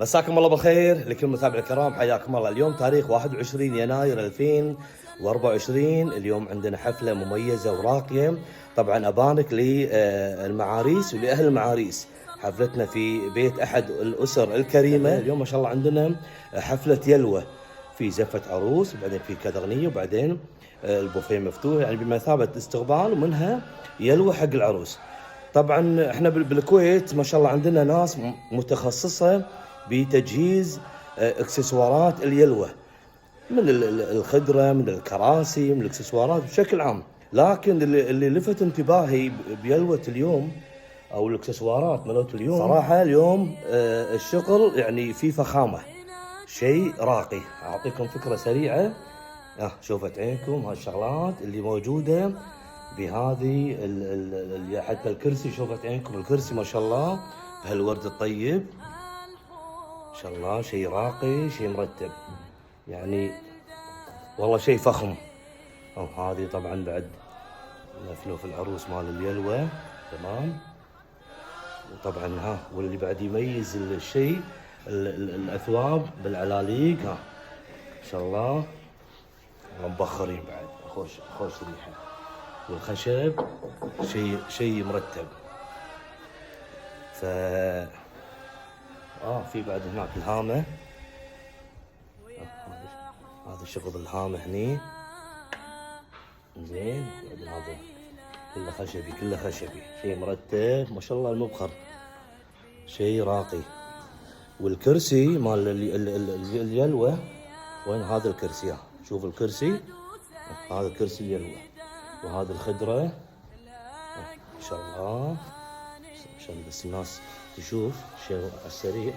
مساكم الله بالخير لكل المتابعين الكرام، حياكم الله. اليوم تاريخ 21 يناير 2024. اليوم عندنا حفلة مميزة وراقية. طبعا أبارك للمعاريس ولأهل المعاريس. حفلتنا في بيت أحد الأسر الكريمة. اليوم ما شاء الله عندنا حفلة يلوة، في زفة عروس وبعدين في كذا أغنية وبعدين البوفيه مفتوح، يعني بمثابة استقبال ومنها يلوة حق العروس. طبعا احنا بالكويت ما شاء الله عندنا ناس متخصصة بتجهيز اكسسوارات اليلوة، من الخدرة، من الكراسي، من الاكسسوارات بشكل عام. لكن اللي لفت انتباهي بيلوة اليوم او الاكسسوارات مالت اليوم، صراحة اليوم الشغل يعني في فخامة، شيء راقي. اعطيكم فكرة سريعة. شوفت عينكم هالشغلات اللي موجودة بهذه حتى الكرسي، شوفت عينكم الكرسي ما شاء الله بهالورد الطيب، ما شاء الله شيء راقي، شيء مرتب، يعني والله شيء فخم. هذه طبعا بعد لفلوف العروس مال اليلوة، تمام. وطبعا واللي بعد يميز الشيء الاثواب بالعلاليق، ما شاء الله مبخرين بعد، خوش ريحه. والخشب شيء مرتب. في بعد هناك الهامة، هذا شغل الهامة هني، زين. هذا كله خشبي، شيء مرتب ما شاء الله. المبخر شيء راقي. والكرسي مال اليلوة، وين هذا الكرسي؟ شوف الكرسي، هذا كرسي اليلوة، وهذا الخدرة ما شاء الله، عشان بس الناس تشوف شيء على السريع.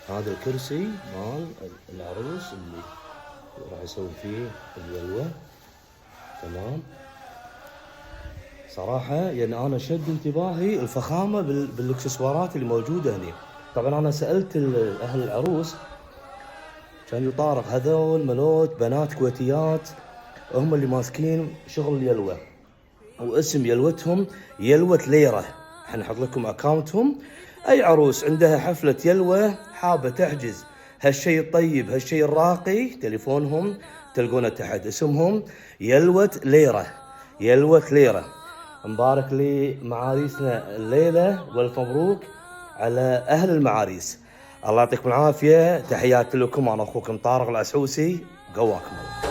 هذا الكرسي مال العروس اللي راح يسوي فيه اليلوة، تمام. صراحة يعني أنا شد انتباهي الفخامة بالاكسسوارات اللي موجودة هنا. طبعا أنا سألت أهل العروس، كان يطارق هذول ملوت بنات كويتيات هم اللي ماسكين شغل اليلوة، واسم يلوتهم يلوة ليرة. حنحط لكم اكاونتهم. اي عروس عندها حفلة يلوة حابة تحجز هالشيء الطيب هالشيء الراقي، تليفونهم تلقونه تحت، اسمهم يلوة ليرة. يلوة ليرة. مبارك لمعاريسنا الليلة، والف مبروك على اهل المعاريس. الله يعطيكم العافية. تحياتي لكم، انا اخوكم طارق العسعوسي، قواكم الله.